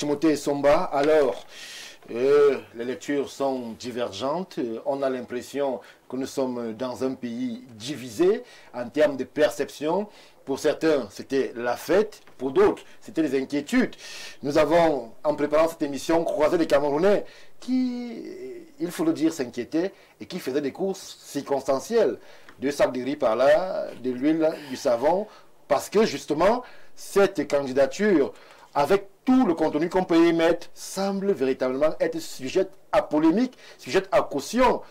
Timothée Somba, alors, les lectures sont divergentes. On a l'impression que nous sommes dans un pays divisé en termes de perception. Pour certains, c'était la fête. Pour d'autres, c'était les inquiétudes. Nous avons, en préparant cette émission, croisé des Camerounais qui, il faut le dire, s'inquiétaient et qui faisaient des courses circonstancielles. 2 sacs de riz par là, de l'huile, du savon, parce que justement, cette candidature, avec tout le contenu qu'on peut y mettre, semble véritablement être sujette à polémique, sujette à caution.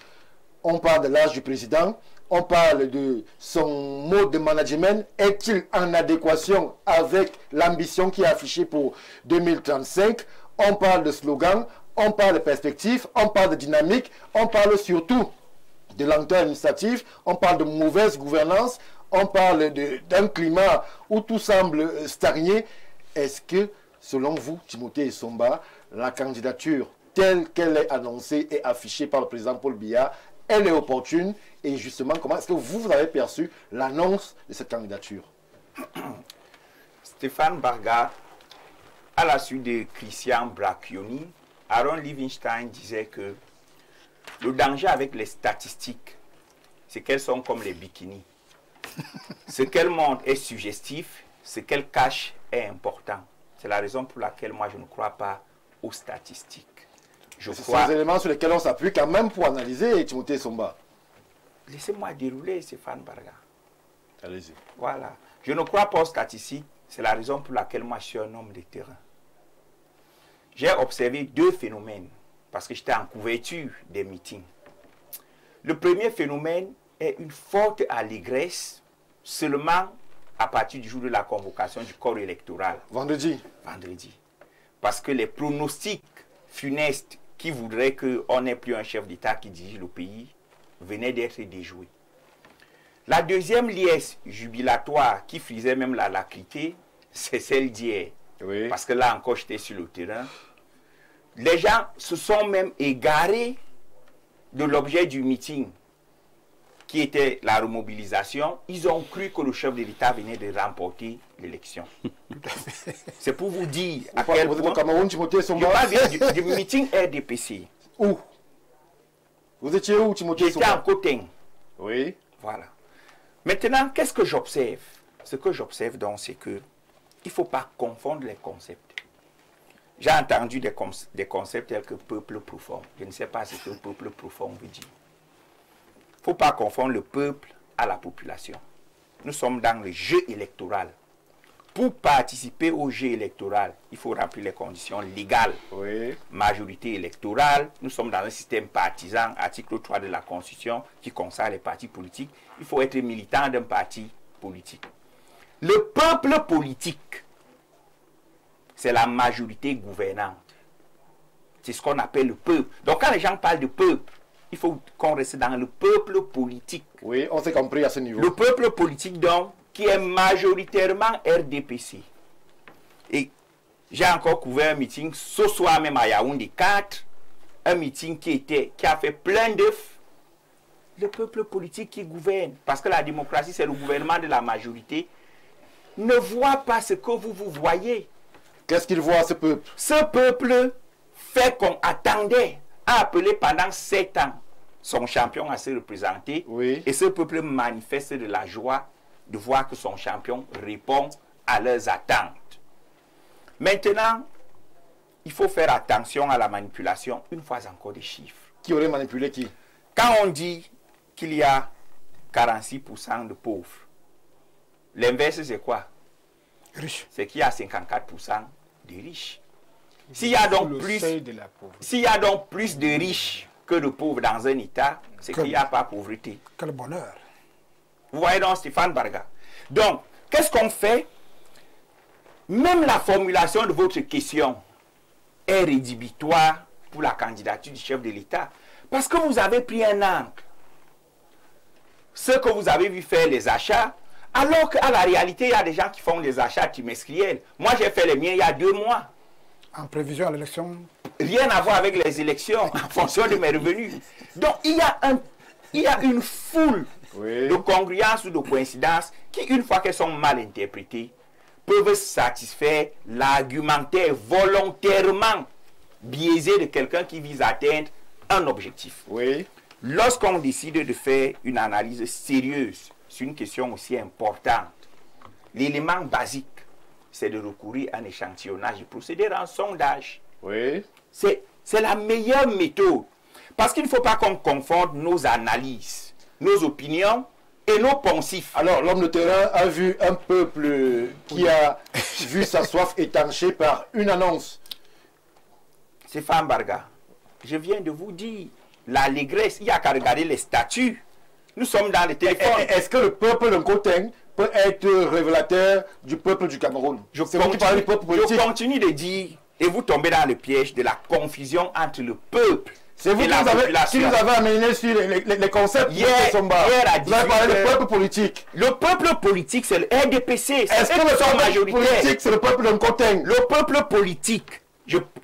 On parle de l'âge du président, on parle de son mode de management. Est-il en adéquation avec l'ambition qui est affichée pour 2035? On parle de slogan, on parle de perspective, on parle de dynamique, on parle surtout de lenteur administrative, on parle de mauvaise gouvernance, on parle d'un climat où tout semble stagner. Est-ce que, selon vous, Timothée Somba, la candidature telle qu'elle est annoncée et affichée par le président Paul Biya, elle est opportune? Et justement, comment est-ce que vous avez perçu l'annonce de cette candidature? Stéphane Barga, à la suite de Christian Bracchioni, Aaron Livingston disait que le danger avec les statistiques, c'est qu'elles sont comme les bikinis. Ce qu'elles montrent est suggestif, ce qu'elles cachent est important. C'est la raison pour laquelle moi je ne crois pas aux statistiques. Ce sont des éléments sur lesquels on s'appuie quand même pour analyser Timothée Somba. Laissez-moi dérouler, Stéphane Barga. Allez-y. Voilà. Je ne crois pas aux statistiques. C'est la raison pour laquelle moi je suis un homme de terrain. J'ai observé 2 phénomènes parce que j'étais en couverture des meetings. Le premier phénomène est une forte allégresse seulement à partir du jour de la convocation du corps électoral. Vendredi. Vendredi. Parce que les pronostics funestes qui voudraient qu'on n'ait plus un chef d'État qui dirige le pays venaient d'être déjoués. La deuxième liesse jubilatoire qui frisait même la lacryté, c'est celle d'hier. Oui. Parce que là encore, j'étais sur le terrain. Les gens se sont même égarés de l'objet du meeting, qui était la remobilisation. Ils ont cru que le chef de l'État venait de remporter l'élection. C'est pour vous dire à quel point... Au Cameroun, Timothée Somba. Je parle du meeting RDPC. Où? Vous étiez où, Timothée Somba? J'étais en Coteng. Oui. Voilà. Maintenant, qu'est-ce que j'observe? Ce que j'observe donc, c'est que il ne faut pas confondre les concepts. J'ai entendu des concepts tels que peuple profond. Je ne sais pas ce que peuple profond veut dire. Il ne faut pas confondre le peuple à la population. Nous sommes dans le jeu électoral. Pour participer au jeu électoral, il faut remplir les conditions légales. Oui. Majorité électorale, nous sommes dans un système partisan, article 3 de la Constitution, qui consacre les partis politiques. Il faut être militant d'un parti politique. Le peuple politique, c'est la majorité gouvernante. C'est ce qu'on appelle le peuple. Donc quand les gens parlent de peuple, il faut qu'on reste dans le peuple politique. Oui, on s'est compris à ce niveau. Le peuple politique, donc, qui est majoritairement RDPC. Et j'ai encore couvert un meeting ce soir même à Yaoundé 4, un meeting qui a fait plein d'œufs. Le peuple politique qui gouverne, parce que la démocratie, c'est le gouvernement de la majorité, ne voit pas ce que vous voyez. Qu'est-ce qu'il voit, ce peuple? Ce peuple fait qu'on attendait, a appelé pendant 7 ans son champion à se représenter. Oui. Et ce peuple manifeste de la joie de voir que son champion répond à leurs attentes. Maintenant, il faut faire attention à la manipulation, une fois encore, des chiffres. Qui aurait manipulé qui? Quand on dit qu'il y a 46% de pauvres, l'inverse c'est quoi? Riche. C'est qu'il y a 54% de riches. S'il y a donc plus de riches que de pauvres dans un État, c'est qu'il n'y a pas pauvreté. Quel bonheur. Vous voyez donc Stéphane Barga. Donc, qu'est-ce qu'on fait? Même la formulation de votre question est rédhibitoire pour la candidature du chef de l'État. Parce que vous avez pris un angle. Ce que vous avez vu faire les achats, alors qu'à la réalité, il y a des gens qui font les achats trimestriels. Moi, j'ai fait les miens il y a 2 mois. En prévision à l'élection? Rien à voir avec les élections, en fonction de mes revenus. Donc, il y a une foule de congruences ou de coïncidences qui, une fois qu'elles sont mal interprétées, peuvent satisfaire l'argumentaire volontairement biaisé de quelqu'un qui vise à atteindre un objectif. Oui. Lorsqu'on décide de faire une analyse sérieuse sur une question aussi importante, l'élément basique, c'est de recourir à un échantillonnage, de procéder à un sondage. Oui. C'est la meilleure méthode. Parce qu'il ne faut pas qu'on confonde nos analyses, nos opinions et nos poncifs. Alors, l'homme de terrain a vu un peuple qui a vu sa soif étanchée par une annonce. C'est Fambarga. Je viens de vous dire, l'allégresse, il n'y a qu'à regarder les statuts. Nous sommes dans les téléphones. Est-ce que le peuple de Nkoteng peut être révélateur du peuple du Cameroun? Je continue de dire, et vous tombez dans le piège de la confusion entre le peuple et la population. Qui nous avez amené sur les concepts hier à 18 vous avez parlé du peuple politique. Le peuple politique, c'est le RDPC. Est-ce que le peuple politique, c'est le peuple de Nkoteng? Le peuple politique,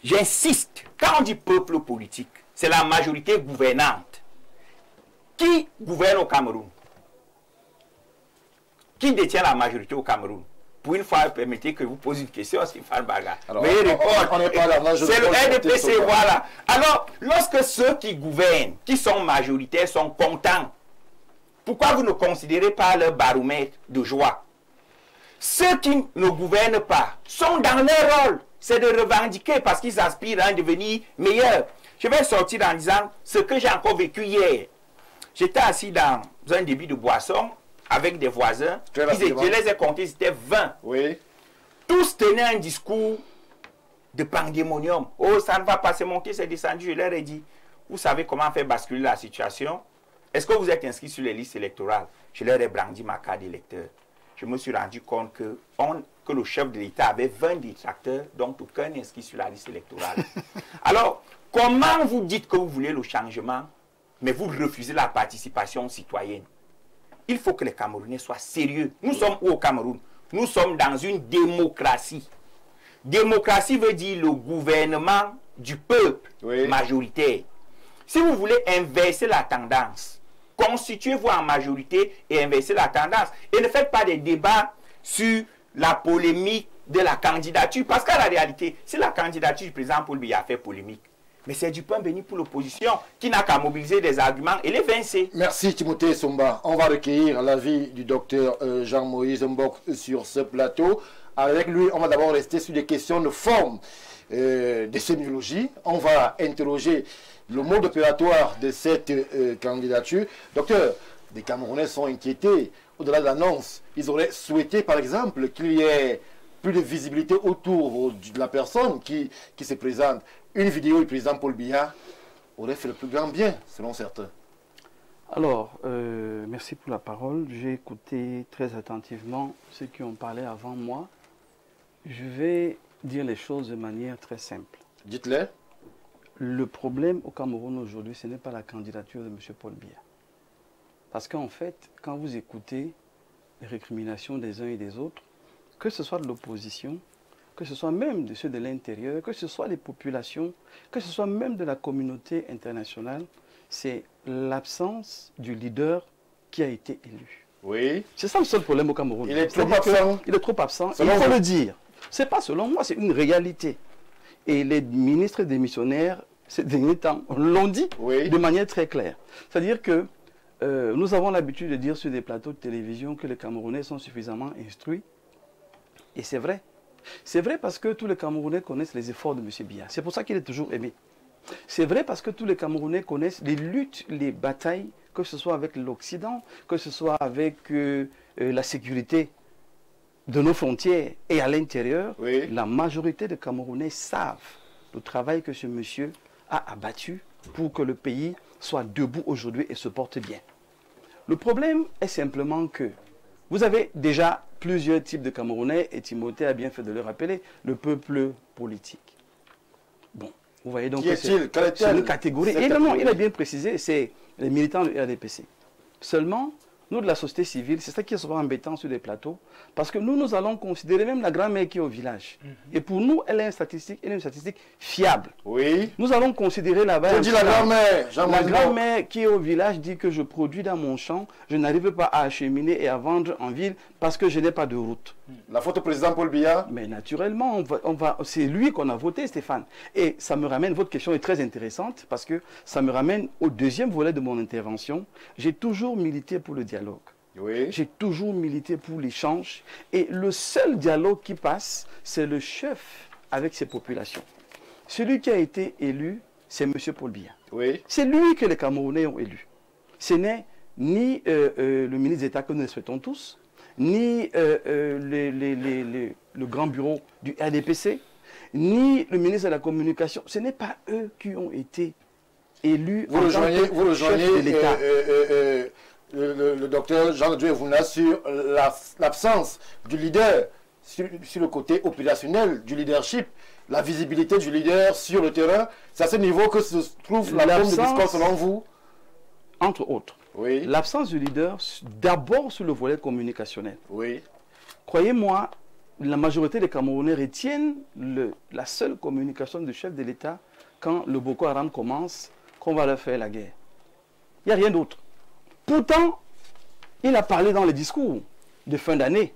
j'insiste, quand on dit peuple politique, c'est la majorité gouvernante. Qui gouverne au Cameroun? Qui détient la majorité au Cameroun? Pour une fois, permettez que je vous pose une question, Stéphane Baga. Veuillez répondre. C'est le RDPC, voilà. Alors, lorsque ceux qui gouvernent, qui sont majoritaires, sont contents, pourquoi vous ne considérez pas leur baromètre de joie? Ceux qui ne gouvernent pas sont dans leur rôle. C'est de revendiquer parce qu'ils aspirent à devenir meilleurs. Je vais sortir en disant ce que j'ai encore vécu hier. J'étais assis dans un débit de boisson avec des voisins. Je les ai comptés, c'était 20. Oui. Tous tenaient un discours de pandémonium. Oh, ça ne va pas se monter, c'est descendu. Je leur ai dit, vous savez comment faire basculer la situation? Est-ce que vous êtes inscrits sur les listes électorales? Je leur ai brandi ma carte d'électeur. Je me suis rendu compte que le chef de l'État avait 20 détracteurs, donc aucun n'est inscrit sur la liste électorale. Alors, comment vous dites que vous voulez le changement, mais vous refusez la participation citoyenne? Il faut que les Camerounais soient sérieux. Nous sommes où au Cameroun? Nous sommes dans une démocratie. Démocratie veut dire le gouvernement du peuple majoritaire. Si vous voulez inverser la tendance, constituez-vous en majorité et inversez la tendance. Et ne faites pas des débats sur la polémique de la candidature. Parce qu'à la réalité, si la candidature du président Paul Biya fait polémique, mais c'est du pain béni pour l'opposition qui n'a qu'à mobiliser des arguments et les vincer. Merci Timothée Somba. On va recueillir l'avis du docteur Jean-Moïse Mbok sur ce plateau. Avec lui, on va d'abord rester sur des questions de forme, de sémiologie. On va interroger le mode opératoire de cette candidature. Docteur, des Camerounais sont inquiétés. Au-delà de l'annonce, ils auraient souhaité, par exemple, qu'il y ait plus de visibilité autour de la personne qui se présente. Une vidéo du président Paul Biya aurait fait le plus grand bien, selon certains. Alors, merci pour la parole. J'ai écouté très attentivement ceux qui ont parlé avant moi. Je vais dire les choses de manière très simple. Dites-les. Le problème au Cameroun aujourd'hui, ce n'est pas la candidature de M. Paul Biya. Parce qu'en fait, quand vous écoutez les récriminations des uns et des autres, que ce soit de l'opposition, que ce soit même de ceux de l'intérieur, que ce soit les populations, que ce soit même de la communauté internationale, c'est l'absence du leader qui a été élu. Oui. C'est ça le seul problème au Cameroun. Il est trop absent. Il est trop absent. Il faut le dire. Ce n'est pas selon moi, c'est une réalité. Et les ministres démissionnaires, ces derniers temps, l'ont dit de manière très claire. C'est-à-dire que nous avons l'habitude de dire sur des plateaux de télévision que les Camerounais sont suffisamment instruits. Et c'est vrai. C'est vrai parce que tous les Camerounais connaissent les efforts de M. Biya. C'est pour ça qu'il est toujours aimé. C'est vrai parce que tous les Camerounais connaissent les luttes, les batailles, que ce soit avec l'Occident, que ce soit avec la sécurité de nos frontières et à l'intérieur. La majorité des Camerounais savent le travail que ce monsieur a abattu pour que le pays soit debout aujourd'hui et se porte bien. Le problème est simplement que vous avez déjà plusieurs types de Camerounais, et Timothée a bien fait de le rappeler, le peuple politique. Bon, vous voyez donc que c'est une catégorie. Et non, il a bien précisé, c'est les militants du RDPC. Seulement, nous de la société civile, c'est ça qui est souvent embêtant sur des plateaux, parce que nous allons considérer même la grand-mère qui est au village. Et pour nous, elle est une statistique fiable. Oui. Nous allons considérer la grand-mère qui est au village dit que je produis dans mon champ, je n'arrive pas à acheminer et à vendre en ville parce que je n'ai pas de route. La faute au président Paul Biya? Mais naturellement, c'est lui qu'on a voté, Stéphane. Et ça me ramène, votre question est très intéressante, parce que ça me ramène au deuxième volet de mon intervention. J'ai toujours milité pour le dialogue. Oui. J'ai toujours milité pour l'échange. Et le seul dialogue qui passe, c'est le chef avec ses populations. Celui qui a été élu, c'est M. Paul Biya. Oui. C'est lui que les Camerounais ont élu. Ce n'est ni le ministre d'État que nous souhaitons tous, ni le grand bureau du RDPC, ni le ministre de la Communication. Ce n'est pas eux qui ont été élus vous rejoignez de l'État. Le docteur Jean-Dieu Evouna sur l'absence du leader, sur le côté opérationnel du leadership, la visibilité du leader sur le terrain. C'est à ce niveau que se trouve la forme de discours selon vous? Entre autres. Oui. L'absence du leader, d'abord sur le volet communicationnel. Oui. Croyez-moi, la majorité des Camerounais retiennent la seule communication du chef de l'État quand le Boko Haram commence, qu'on va leur faire la guerre. Il n'y a rien d'autre. Pourtant, il a parlé dans les discours de fin d'année.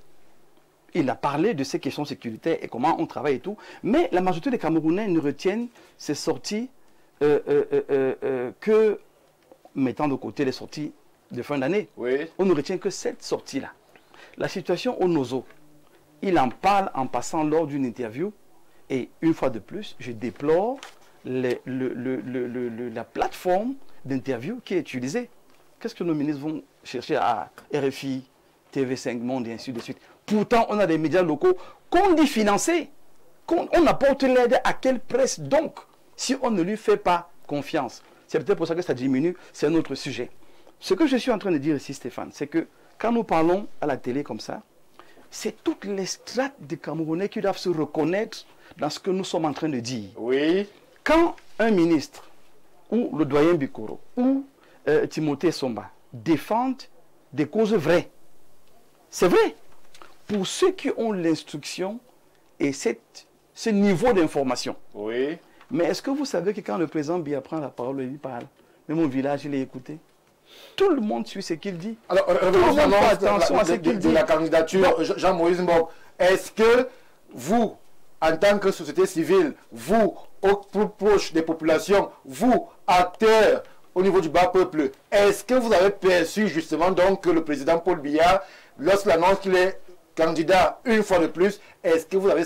Il a parlé de ces questions sécuritaires et comment on travaille et tout. Mais la majorité des Camerounais ne retiennent ces sorties que, mettant de côté les sorties de fin d'année. Oui. On ne retient que cette sortie-là. La situation au Nozo, il en parle en passant lors d'une interview. Et une fois de plus, je déplore la plateforme d'interview qui est utilisée. Qu'est-ce que nos ministres vont chercher à RFI, TV5 Monde et ainsi de suite? Pourtant, on a des médias locaux qu'on dit financés. On apporte l'aide à quelle presse donc, si on ne lui fait pas confiance? C'est peut-être pour ça que ça diminue, c'est un autre sujet. Ce que je suis en train de dire ici, Stéphane, c'est que quand nous parlons à la télé comme ça, c'est toutes les strates des Camerounais qui doivent se reconnaître dans ce que nous sommes en train de dire. Oui. Quand un ministre, ou le doyen Bikoro, ou Timothée Somba défendent des causes vraies, c'est vrai. Pour ceux qui ont l'instruction et ce niveau d'information. Oui. Mais est-ce que vous savez que quand le président Biya prend la parole, il parle, même mon village, il est écouté. Tout le monde suit ce qu'il dit. Alors, revenons à l'annonce de la candidature, Jean-Moïse Mbok. Est-ce que vous, en tant que société civile, vous, au plus proche des populations, vous, acteurs au niveau du bas peuple, est-ce que vous avez perçu justement donc que le président Paul Biya, lorsqu'il annonce qu'il est candidat une fois de plus, est-ce que vous avez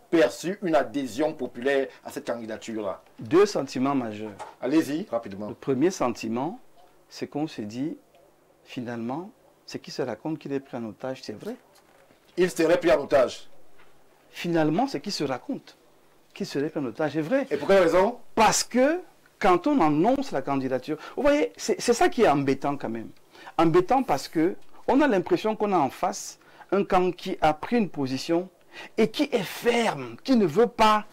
perçu une adhésion populaire à cette candidature-là? Deux sentiments majeurs. Allez-y, rapidement. Le premier sentiment, c'est qu'on se dit, finalement, ce qui se raconte qu'il est pris en otage, c'est vrai. Il serait pris en otage. Finalement, ce qui se raconte, qu'il serait pris en otage, est vrai. Et pour quelle raison? Parce que quand on annonce la candidature, vous voyez, c'est ça qui est embêtant quand même. Embêtant parce que on a l'impression qu'on a en face un camp qui a pris une position et qui est ferme, qui ne veut pas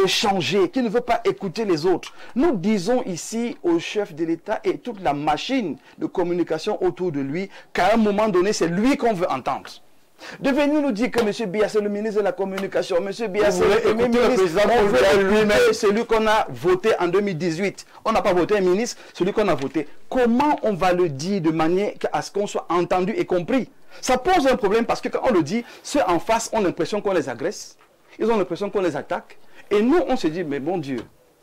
changer, qui ne veut pas écouter les autres. Nous disons ici au chef de l'État et toute la machine de communication autour de lui qu'à un moment donné, c'est lui qu'on veut entendre. De venir nous dire que M. Biya, c'est le ministre de la Communication, M. Biya, c'est le premier ministre, on veut lui-même, celui qu'on a voté en 2018. On n'a pas voté un ministre, celui qu'on a voté. Comment on va le dire de manière à ce qu'on soit entendu et compris? Ça pose un problème parce que quand on le dit, ceux en face ont l'impression qu'on les agresse, ils ont l'impression qu'on les attaque. Et nous, on se dit, mais bon Dieu,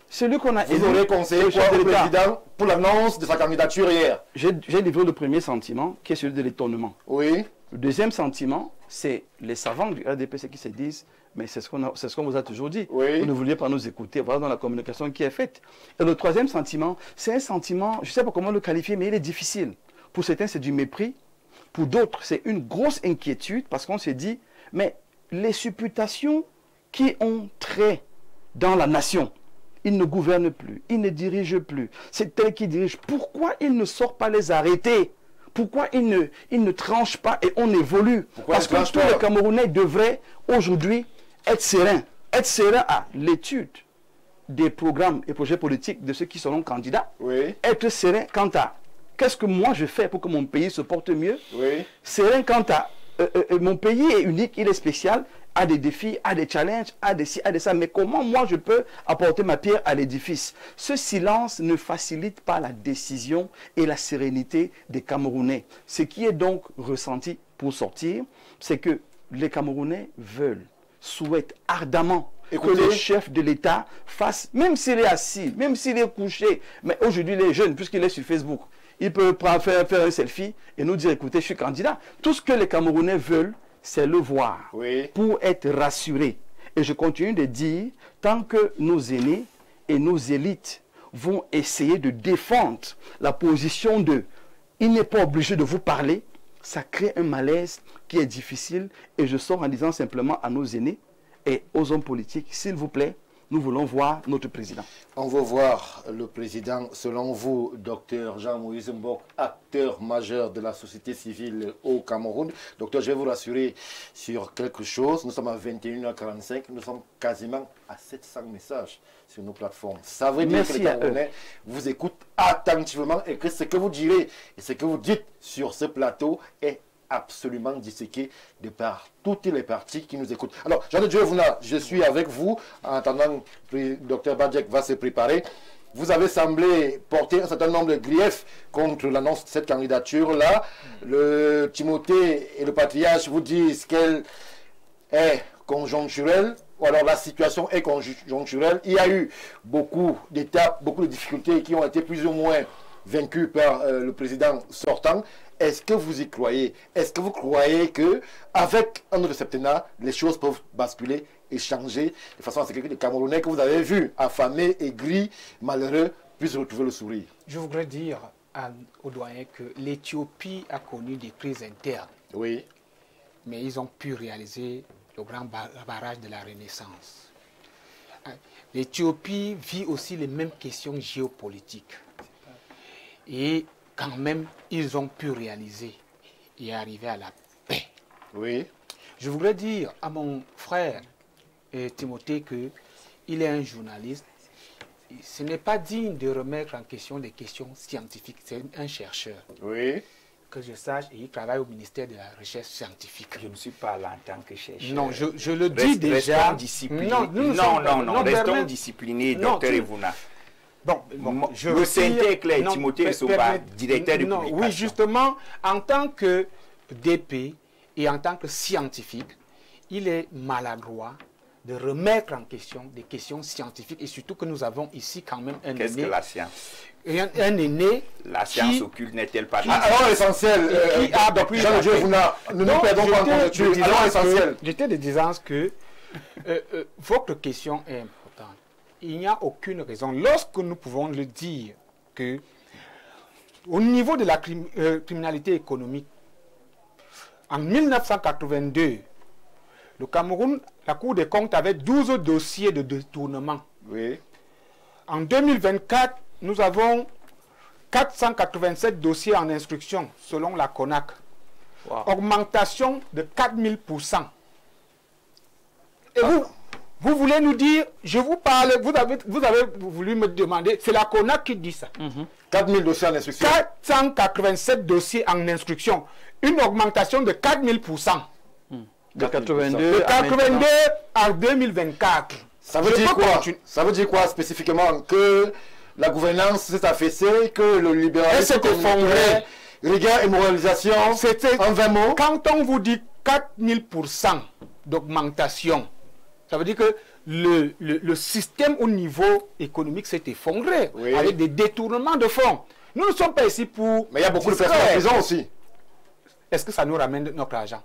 celui qu'on a élu... Vous aurez conseillé quoi au président pour l'annonce de sa candidature hier? J'ai livré le premier sentiment, qui est celui de l'étonnement. Oui. Le deuxième sentiment, c'est les savants du RDPC qui se disent, mais c'est ce qu'on vous a toujours dit. Oui. Vous ne vouliez pas nous écouter, voilà dans la communication qui est faite. Et le troisième sentiment, c'est un sentiment, je ne sais pas comment le qualifier, mais il est difficile. Pour certains, c'est du mépris. Pour d'autres, c'est une grosse inquiétude parce qu'on se dit, mais les supputations qui ont trait dans la nation, ils ne gouvernent plus, ils ne dirigent plus. C'est eux qui dirigent. Pourquoi ils ne sortent pas les arrêter? Pourquoi ils ne tranchent pas et on évolue? Parce que tous les Camerounais devraient aujourd'hui être sereins. Être sereins à l'étude des programmes et projets politiques de ceux qui seront candidats. Oui. Être sereins quant à qu'est-ce que moi je fais pour que mon pays se porte mieux. Oui. Serein quant à mon pays est unique, il est spécial, a des défis, a des challenges, a des ci, a des ça. Mais comment moi je peux apporter ma pierre à l'édifice? Ce silence ne facilite pas la décision et la sérénité des Camerounais. Ce qui est donc ressenti pour sortir, c'est que les Camerounais souhaitent ardemment Écoutez, que le chef de l'État fasse, même s'il est assis, même s'il est couché, mais aujourd'hui les jeunes, puisqu'il est sur Facebook, il peut faire un selfie et nous dire, écoutez, je suis candidat. Tout ce que les Camerounais veulent, c'est le voir, pour être rassurés. Et je continue de dire, tant que nos aînés et nos élites vont essayer de défendre la position de « il n'est pas obligé de vous parler », ça crée un malaise qui est difficile. Et je sors en disant simplement à nos aînés et aux hommes politiques, s'il vous plaît, nous voulons voir notre président. On veut voir le président. Selon vous, docteur Jean-Moïse Mbok, acteur majeur de la société civile au Cameroun. Docteur, je vais vous rassurer sur quelque chose. Nous sommes à 21h45. Nous sommes quasiment à 700 messages sur nos plateformes. Ça veut dire que les Camerounais vous écoutent attentivement et que ce que vous direz et ce que vous dites sur ce plateau est absolument disséqué de par toutes les parties qui nous écoutent. Alors, Jean de Dieu Vouna, je suis avec vous en attendant que le docteur Badjek va se préparer. Vous avez semblé porter un certain nombre de griefs contre l'annonce de cette candidature-là. Le Timothée et le Patriarche vous disent qu'elle est conjoncturelle, ou alors la situation est conjoncturelle. Il y a eu beaucoup d'étapes, beaucoup de difficultés qui ont été plus ou moins vaincues par le président sortant. Est-ce que vous y croyez? Est-ce que vous croyez qu'avec un autre septennat, les choses peuvent basculer et changer de façon à ce que les Camerounais que vous avez vus affamés, aigris, malheureux, puissent retrouver le sourire? Je voudrais dire aux doyens que l'Éthiopie a connu des crises internes. Oui. Mais ils ont pu réaliser le grand barrage de la Renaissance. L'Éthiopie vit aussi les mêmes questions géopolitiques. Et quand même, ils ont pu réaliser et arriver à la paix. Oui. Je voudrais dire à mon frère Timothée qu'il est un journaliste. Ce n'est pas digne de remettre en question des questions scientifiques. C'est un chercheur. Oui. Que je sache, et il travaille au ministère de la Recherche scientifique. Je ne suis pas là en tant que chercheur. Non, je le dis déjà. Restons disciplinés. Non, restons disciplinés, docteur Evouna. Bon, le synthé clair, Timothée ne sont pas directeur de publication. Oui, justement, en tant que DP et en tant que scientifique, il est maladroit de remettre en question des questions scientifiques et surtout que nous avons ici quand même un aîné. Qu'est-ce que la science? Un aîné. La science occulte n'est-elle pas alors l'essentiel, nous ne perdons pas en conjecture. Alors l'essentiel. J'étais de disant que votre question est importante. Il n'y a aucune raison, lorsque nous pouvons le dire, que au niveau de la criminalité économique, en 1982, le Cameroun, la Cour des comptes avait 12 dossiers de détournement. Oui. En 2024, nous avons 487 dossiers en instruction, selon la CONAC. Wow. Augmentation de 4000%. Et vous voulez nous dire, je vous parle, vous avez voulu me demander, c'est la CONAC qui dit ça. 4000 dossiers en instruction. 487 dossiers en instruction. Une augmentation de 4000%. De 82 en 2024. Ça veut dire quoi? Ça veut dire quoi spécifiquement? Que la gouvernance s'est affaissée, que le libéralisme s'est effondré, rigueur et moralisation, c'était en 20 mots. Quand on vous dit 4000% d'augmentation, ça veut dire que le système au niveau économique s'est effondré, oui, avec des détournements de fonds. Nous ne sommes pas ici pour... Mais il y a beaucoup de personnes en prison aussi. Est-ce que ça nous ramène notre argent?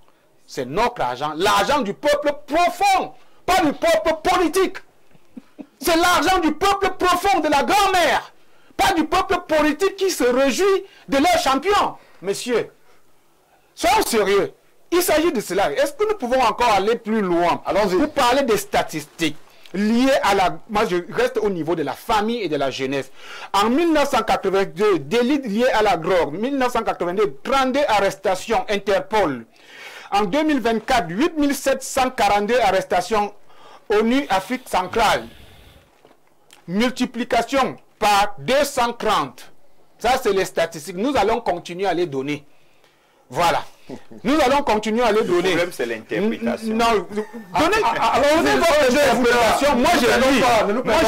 C'est notre argent, l'argent du peuple profond, pas du peuple politique. C'est l'argent du peuple profond, de la grand-mère, pas du peuple politique qui se réjouit de leur champion. Messieurs, soyons sérieux. Il s'agit de cela. Est-ce que nous pouvons encore aller plus loin pour parler des statistiques liées à la... Moi, je reste au niveau de la famille et de la jeunesse. En 1982, délits liés à la drogue. 1982, 32 arrestations, Interpol. En 2024, 8742 arrestations, ONU Afrique centrale. Multiplication par 230. Ça, c'est les statistiques. Nous allons continuer à les donner. Voilà. Nous allons continuer à les donner. Le problème, c'est l'interprétation. Non, donnez votre interprétation. Moi,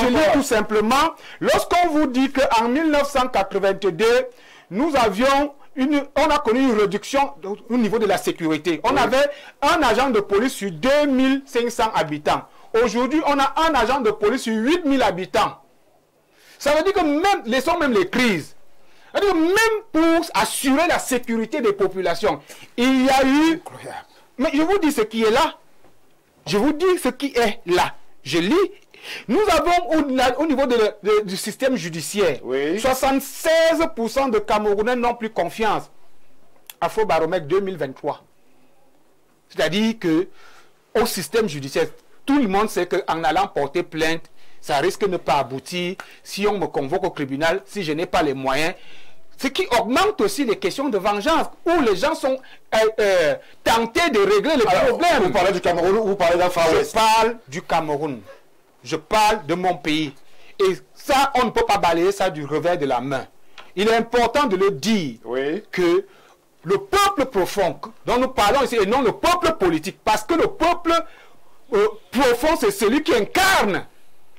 je lis tout simplement. Lorsqu'on vous dit qu'en 1982, nous avions on a connu une réduction au niveau de la sécurité. On avait un agent de police sur 2500 habitants. Aujourd'hui, on a un agent de police sur 8000 habitants. Ça veut dire que même, laissons même les crises, même pour assurer la sécurité des populations, il y a eu... Incroyable. Mais je vous dis ce qui est là. Je vous dis ce qui est là. Je lis. Nous avons au niveau du système judiciaire, 76% de Camerounais n'ont plus confiance. Afrobaromètre 2023. C'est-à-dire que au système judiciaire, tout le monde sait qu'en allant porter plainte, ça risque de ne pas aboutir. Si on me convoque au tribunal, si je n'ai pas les moyens, ce qui augmente aussi les questions de vengeance, où les gens sont tentés de régler les problèmes. Vous parlez du Cameroun ou vous parlez d'un Far West? Je parle du Cameroun. Je parle de mon pays. Et ça, on ne peut pas balayer ça du revers de la main. Il est important de le dire que le peuple profond dont nous parlons ici, et non le peuple politique, parce que le peuple profond, c'est celui qui incarne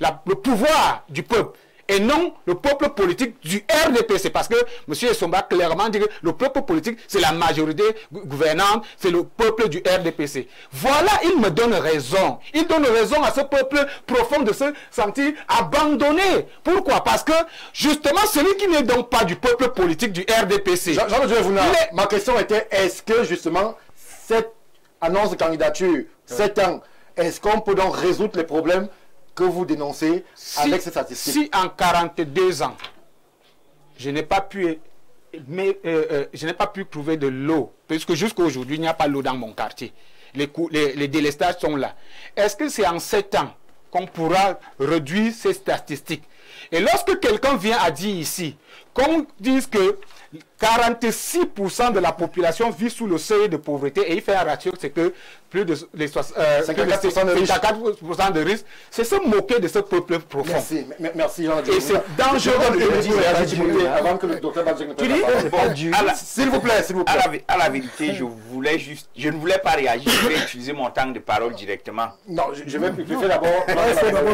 le pouvoir du peuple, et non le peuple politique du RDPC, parce que M. Essomba clairement dit que le peuple politique, c'est la majorité gouvernante, c'est le peuple du RDPC. Voilà, il me donne raison. Il donne raison à ce peuple profond de se sentir abandonné. Pourquoi? Parce que, justement, celui qui n'est donc pas du peuple politique du RDPC... Ma question était, est-ce que, justement, cette annonce de candidature, 7 ans, est-ce qu'on peut donc résoudre les problèmes que vous dénoncez avec ces statistiques? Si en 42 ans, je n'ai pas pu trouver de l'eau, puisque jusqu'à aujourd'hui, il n'y a pas d'eau dans mon quartier. Les délestages sont là. Est-ce que c'est en 7 ans qu'on pourra réduire ces statistiques? Et lorsque quelqu'un vient à dire ici, qu'on dise que 46% de la population vit sous le seuil de pauvreté, et il fait un ratio, c'est que plus de 54% de risque, c'est se moquer de ce peuple profond. Merci Jean. Et c'est dangereux de le dire. Avant que le docteur Badjek ne s'il vous plaît, s'il vous plaît. À la vérité, je ne voulais pas réagir, je vais utiliser mon temps de parole directement. Non, je vais faire d'abord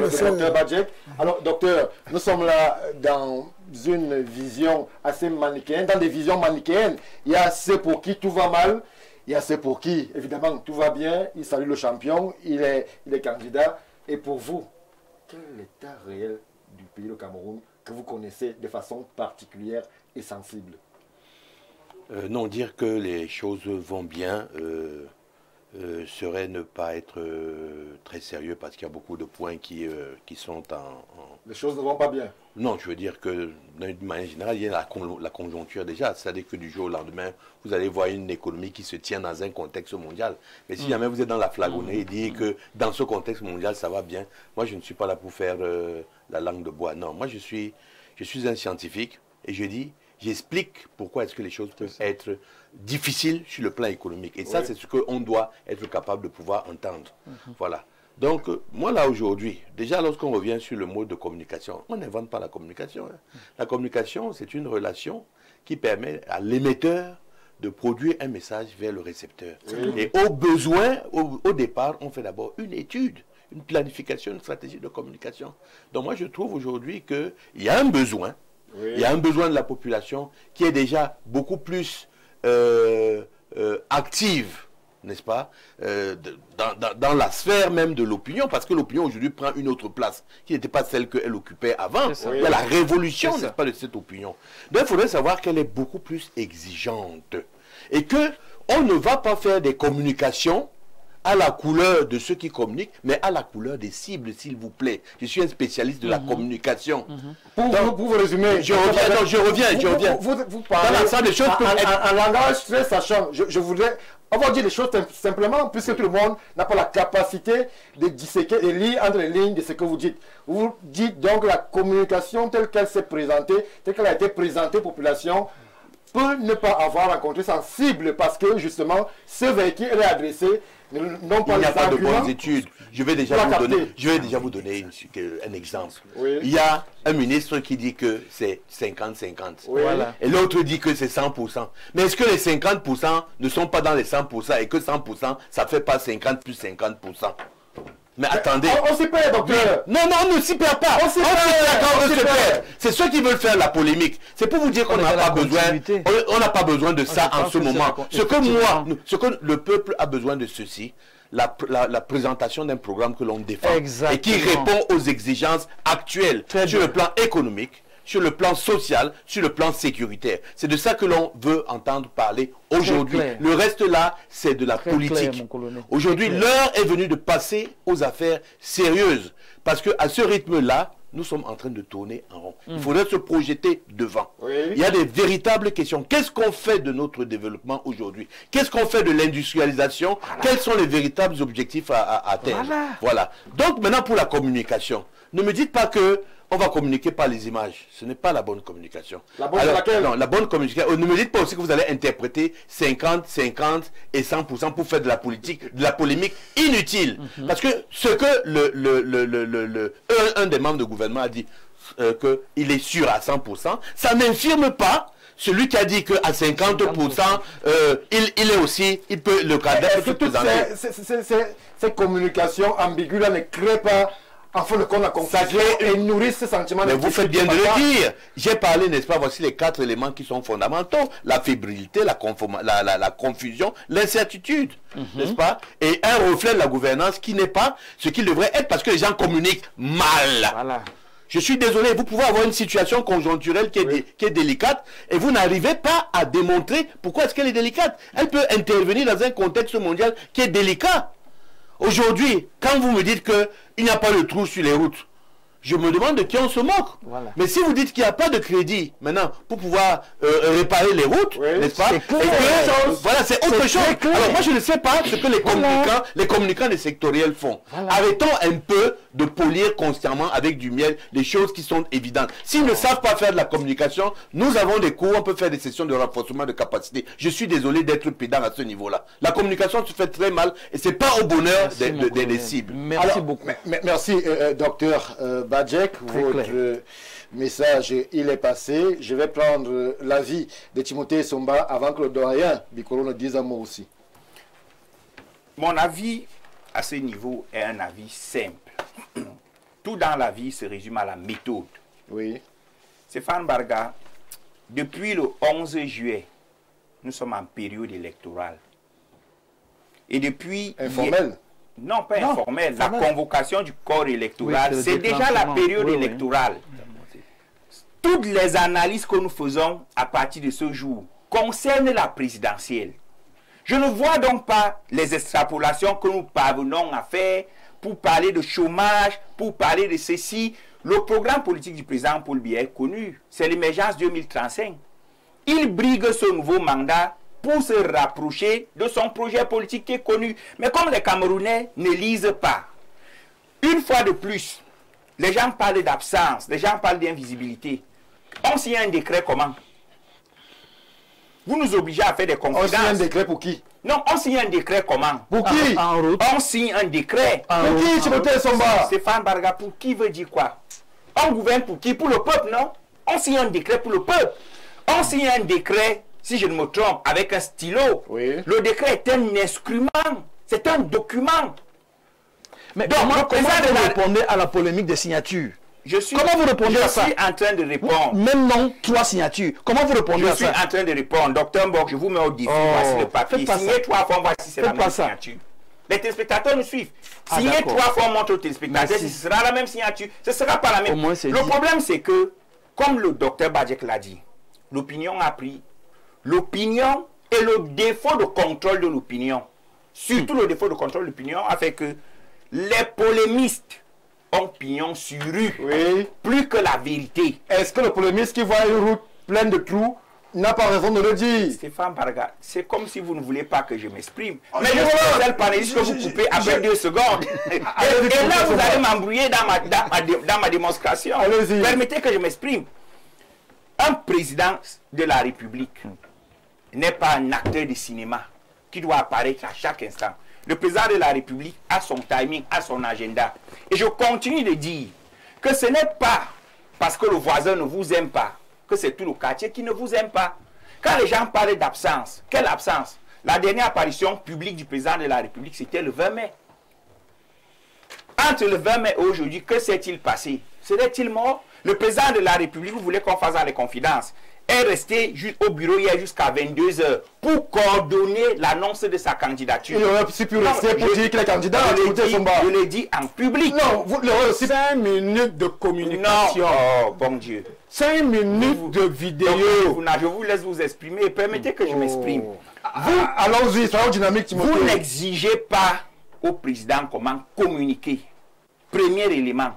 le docteur Badjek. Alors, docteur, nous sommes là dans une vision assez manichéenne. Dans des visions manichéennes, il y a ceux pour qui tout va mal, il y a ceux pour qui, évidemment, tout va bien, il salue le champion, il est candidat. Et pour vous, quel est l'état réel du pays, le Cameroun, que vous connaissez de façon particulière et sensible? Non, dire que les choses vont bien serait ne pas être très sérieux, parce qu'il y a beaucoup de points qui sont en... Les choses ne vont pas bien? Non, je veux dire que d'une manière générale, il y a la conjoncture déjà. C'est-à-dire que du jour au lendemain, vous allez voir une économie qui se tient dans un contexte mondial. Mais si jamais vous êtes dans la flagonnée et dire que dans ce contexte mondial, ça va bien, moi je ne suis pas là pour faire la langue de bois. Non, moi je suis un scientifique et j'explique pourquoi est-ce que les choses peuvent être difficiles sur le plan économique. Et ça, c'est ce qu'on doit être capable de pouvoir entendre. Voilà. Donc, moi là aujourd'hui, déjà lorsqu'on revient sur le mode de communication, on n'invente pas la communication. Hein. La communication, c'est une relation qui permet à l'émetteur de produire un message vers le récepteur. Et au besoin, au départ, on fait d'abord une étude, une planification, une stratégie de communication. Donc moi je trouve aujourd'hui qu'il y a un besoin, il y a un besoin de la population qui est déjà beaucoup plus active, n'est-ce pas, dans la sphère même de l'opinion, parce que l'opinion aujourd'hui prend une autre place, qui n'était pas celle qu'elle occupait avant. Il y a la révolution, n'est-ce pas, de cette opinion. Donc il faudrait savoir qu'elle est beaucoup plus exigeante, et qu'on ne va pas faire des communications à la couleur de ceux qui communiquent, mais à la couleur des cibles, s'il vous plaît. Je suis un spécialiste de la communication. Pour vous résumer, je reviens. Vous parlez en langage très sachant. Je voudrais... On va dire les choses simplement, puisque tout le monde n'a pas la capacité de disséquer et lire entre les lignes de ce que vous dites. Vous dites donc la communication telle qu'elle s'est présentée, telle qu'elle a été présentée aux populations, peut ne pas avoir rencontré sa cible, parce que justement, ce vers qui elle est adressée n'ont pas... Il n'y a pas de bonnes études. Je vais déjà vous donner un exemple. Il y a un ministre qui dit que c'est 50-50. Et l'autre dit que c'est 100%. Mais est-ce que les 50% ne sont pas dans les 100% et que 100%, ça ne fait pas 50 plus 50%? Mais attendez. On s'y perd, docteur. Non, on ne s'y perd pas. On s'y perd. C'est ceux qui veulent faire la polémique. C'est pour vous dire qu'on n'a pas besoin. On n'a pas besoin de ça en ce moment. Ce que le peuple a besoin de ceci, la présentation d'un programme que l'on défend et qui répond aux exigences actuelles sur le plan économique, sur le plan social, sur le plan sécuritaire. C'est de ça que l'on veut entendre parler aujourd'hui. Le reste là, c'est de la politique. Aujourd'hui, l'heure est venue de passer aux affaires sérieuses. Parce qu'à ce rythme-là, nous sommes en train de tourner en rond. Il faudrait se projeter devant. Il y a des véritables questions. Qu'est-ce qu'on fait de notre développement aujourd'hui? Qu'est-ce qu'on fait de l'industrialisation? Quels sont les véritables objectifs à atteindre? Voilà. Donc maintenant, pour la communication, ne me dites pas que on va communiquer par les images. Ce n'est pas la bonne communication. La bonne laquelle? Non, la bonne communication. Ne me dites pas aussi que vous allez interpréter 50, 50 et 100% pour faire de la politique, de la polémique inutile. Parce que ce que un des membres du gouvernement a dit, qu'il est sûr à 100%, ça n'infirme pas celui qui a dit qu'à 50%, il est aussi, il peut le cadre. Est-ce que toutes ces communications ambiguës ne créent pas afin qu'on a consacré et nourrisse ce sentiment. Mais vous faites bien de le dire. J'ai parlé, n'est-ce pas, voici les 4 éléments qui sont fondamentaux. La fébrilité, la confusion, l'incertitude, n'est-ce pas? Et un reflet de la gouvernance qui n'est pas ce qu'il devrait être parce que les gens communiquent mal. Voilà. Je suis désolé, vous pouvez avoir une situation conjoncturelle qui est délicate et vous n'arrivez pas à démontrer pourquoi est-ce qu'elle est délicate. Elle peut intervenir dans un contexte mondial qui est délicat. Aujourd'hui, quand vous me dites qu'il n'y a pas de trou sur les routes, je me demande de qui on se moque. Voilà. Mais si vous dites qu'il n'y a pas de crédit maintenant pour pouvoir réparer les routes, n'est-ce pas? Voilà, c'est autre chose. Alors moi je ne sais pas ce que les communicants des sectoriels font. Voilà. Arrêtons un peu de polir constamment avec du miel les choses qui sont évidentes. S'ils ne savent pas faire de la communication, nous avons des cours, on peut faire des sessions de renforcement de capacité. Je suis désolé d'être pédant à ce niveau-là. La communication se fait très mal et c'est pas au bonheur des cibles. Merci beaucoup. Merci docteur Badjek, votre message il est passé. Je vais prendre l'avis de Timothée Somba avant que le doyen Bikolo ne dise un mot aussi. Mon avis à ce niveau est un avis simple. Tout dans la vie se résume à la méthode. Oui. Stéphane Barga, depuis le 11 juillet, nous sommes en période électorale. Et depuis... Informel? Non, pas informel. La convocation du corps électoral, c'est déjà la période électorale. Toutes les analyses que nous faisons à partir de ce jour concernent la présidentielle. Je ne vois donc pas les extrapolations que nous parvenons à faire pour parler de chômage, pour parler de ceci. Le programme politique du président Paul Biya est connu. C'est l'émergence 2035. Il brigue ce nouveau mandat pour se rapprocher de son projet politique qui est connu. Mais comme les Camerounais ne lisent pas, une fois de plus, les gens parlent d'absence, les gens parlent d'invisibilité. On signe un décret comment? Vous nous obligez à faire des confidences. On signe un décret pour qui? Non, on signe un décret comment? Pour qui? On signe un décret. Pour qui, Timothée Somba? Stéphane Barga, pour qui veut dire quoi? On gouverne pour qui? Pour le peuple, non? On signe un décret pour le peuple. On signe un décret, si je ne me trompe, avec un stylo. Oui. Le décret est un instrument. C'est un document. Mais donc, comment vous répondez à la polémique des signatures? Comment vous répondez à ça? Je suis en train de répondre. Même non, 3 signatures. Comment vous répondez à ça? Je suis en train de répondre. Docteur Mbok, je vous mets au défi. Voici le papier. Signez 3 fois, voici si c'est la même signature. Les téléspectateurs nous suivent. Signez 3 fois, montre aux téléspectateurs si ce sera la même signature. Ce ne sera pas la même. Le problème, c'est que, comme le docteur Badjek l'a dit, l'opinion a pris. L'opinion et le défaut de contrôle de l'opinion, surtout le défaut de contrôle de l'opinion, a fait que les polémistes ont pignon sur rue, plus que la vérité. Est-ce que le polémiste qui voit une route pleine de trous n'a pas raison de le dire? Stéphane Barga, c'est comme si vous ne voulez pas que je m'exprime. Mais je suis le seul panéliste que vous coupez après 2 secondes. Et là, vous allez m'embrouiller dans ma démonstration. Permettez que je m'exprime. Un président de la République n'est pas un acteur de cinéma qui doit apparaître à chaque instant. Le président de la République a son timing, a son agenda. Et je continue de dire que ce n'est pas parce que le voisin ne vous aime pas que c'est tout le quartier qui ne vous aime pas. Quand les gens parlent d'absence, quelle absence? La dernière apparition publique du président de la République, c'était le 20 mai. Entre le 20 mai et aujourd'hui, que s'est-il passé? Serait-il mort? Le président de la République, vous voulez qu'on fasse les confidences, est resté au bureau hier jusqu'à 22 h pour coordonner l'annonce de sa candidature. Il aurait aussi pu rester pour dire qu'il est candidat. Je l'ai dit en public. Non, vous l'aurez aussi 5 minutes de communication. Non, oh, bon Dieu. 5 minutes de vidéo. Je vous laisse vous exprimer. Permettez que je m'exprime. Allons-y, soyons dynamiques, Timothée. Vous n'exigez pas au président comment communiquer. Premier élément.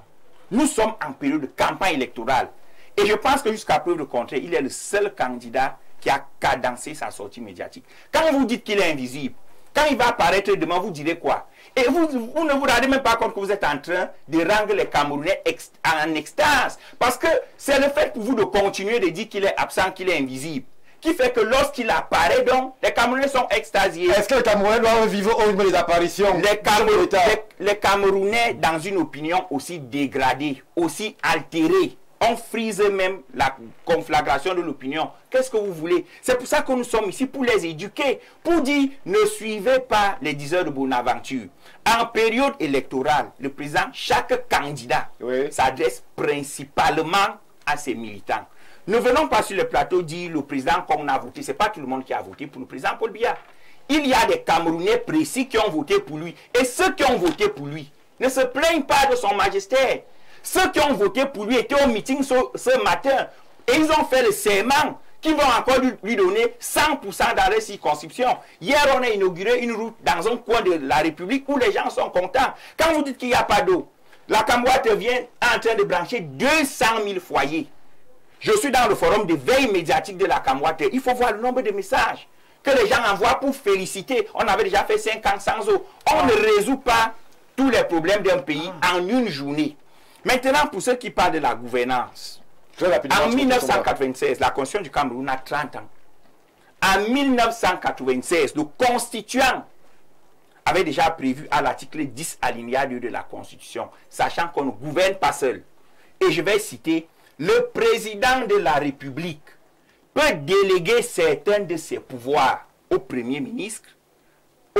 Nous sommes en période de campagne électorale. Et je pense que jusqu'à preuve de contraire, il est le seul candidat qui a cadencé sa sortie médiatique. Quand vous dites qu'il est invisible, quand il va apparaître demain, vous direz quoi? Et vous ne vous rendez même pas compte que vous êtes en train de rendre les Camerounais en extase. Parce que c'est le fait pour vous de continuer de dire qu'il est absent, qu'il est invisible, qui fait que lorsqu'il apparaît, donc, les Camerounais sont extasiés. Est-ce que les Camerounais doivent vivre au niveau des apparitions? Les Camerounais, dans une opinion aussi dégradée, aussi altérée, on frise même la conflagration de l'opinion. Qu'est-ce que vous voulez? C'est pour ça que nous sommes ici, pour les éduquer, pour dire, ne suivez pas les diseurs de Bonaventure. En période électorale, le président, chaque candidat s'adresse principalement à ses militants. Ne venons pas sur le plateau dire le président comme on a voté. Ce n'est pas tout le monde qui a voté pour le président Paul Biya. Il y a des Camerounais précis qui ont voté pour lui. Et ceux qui ont voté pour lui ne se plaignent pas de son magistère. Ceux qui ont voté pour lui étaient au meeting ce matin. Et ils ont fait le serment qu'ils vont encore lui donner 100% dans les circonscriptions. Hier, on a inauguré une route dans un coin de la République où les gens sont contents. Quand vous dites qu'il n'y a pas d'eau, la Camboite vient en train de brancher 200 000 foyers. Je suis dans le forum de veille médiatique de la Camboite. Il faut voir le nombre de messages que les gens envoient pour féliciter. On avait déjà fait 5 ans sans eau. On ne résout pas tous les problèmes d'un pays en une journée. Maintenant, pour ceux qui parlent de la gouvernance, en 1996, la Constitution du Cameroun a 30 ans. En 1996, le constituant avait déjà prévu à l'article 10 alinéa 2 de la Constitution, sachant qu'on ne gouverne pas seul. Et je vais citer, le président de la République peut déléguer certains de ses pouvoirs au Premier ministre,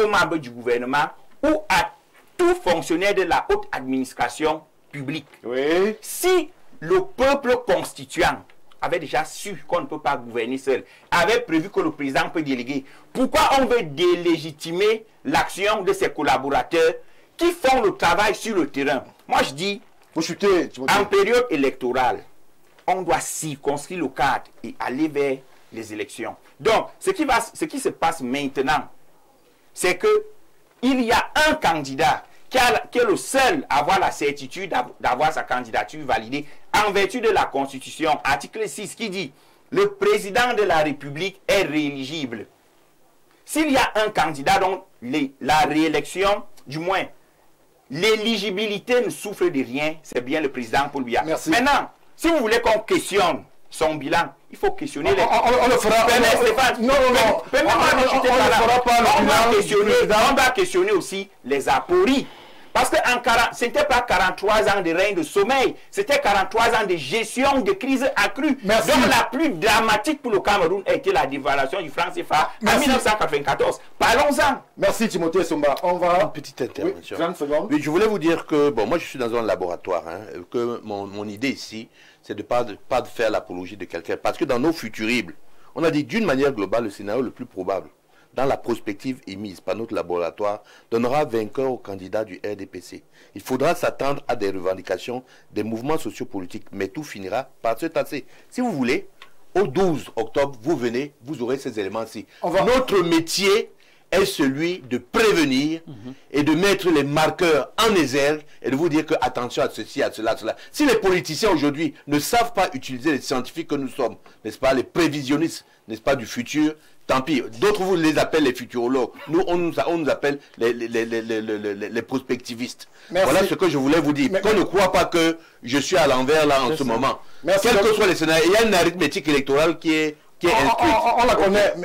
aux membres du gouvernement ou à tout fonctionnaire de la haute administration public. Oui. Si le peuple constituant avait déjà su qu'on ne peut pas gouverner seul, avait prévu que le président peut déléguer, pourquoi on veut délégitimer l'action de ses collaborateurs qui font le travail sur le terrain? Moi je dis, en période électorale, on doit circonscrire le cadre et aller vers les élections. Donc, ce qui se passe maintenant, c'est que il y a un candidat qui est le seul à avoir la certitude d'avoir sa candidature validée en vertu de la Constitution, article 6, qui dit « Le président de la République est rééligible ». S'il y a un candidat dont la réélection, du moins, l'éligibilité ne souffre de rien, c'est bien le président Paul Biya. Maintenant, si vous voulez qu'on questionne son bilan, il faut questionner les... On le fera. On va questionner aussi les apories. Parce que ce n'était pas 43 ans de règne de sommeil, c'était 43 ans de gestion de crise accrue. Donc la plus dramatique pour le Cameroun a été la dévaluation du franc CFA en 1994. Parlons-en. Merci Timothée Somba. On va... Une petite intervention. Oui, 30 secondes. Oui, je voulais vous dire que, bon, moi je suis dans un laboratoire, que mon idée ici, c'est de pas de faire l'apologie de quelqu'un. Parce que dans nos futuribles, on a dit d'une manière globale, le scénario le plus probable, dans la prospective émise par notre laboratoire, donnera vainqueur au candidat du RDPC. Il faudra s'attendre à des revendications des mouvements sociopolitiques, mais tout finira par se tasser. Si vous voulez, au 12 octobre, vous venez, vous aurez ces éléments-ci. Notre métier est celui de prévenir et de mettre les marqueurs en exergue et de vous dire que attention à ceci, à cela, à cela. Si les politiciens aujourd'hui ne savent pas utiliser les scientifiques que nous sommes, n'est-ce pas, les prévisionnistes, n'est-ce pas, du futur, tant pis. D'autres vous les appellent les futurologues. Nous, on nous appelle les prospectivistes. Merci. Voilà ce que je voulais vous dire. Qu'on ne croit pas que je suis à l'envers là en ce moment. Quels que soient les scénarios, il y a une arithmétique électorale qui est inscrite. On la connaît.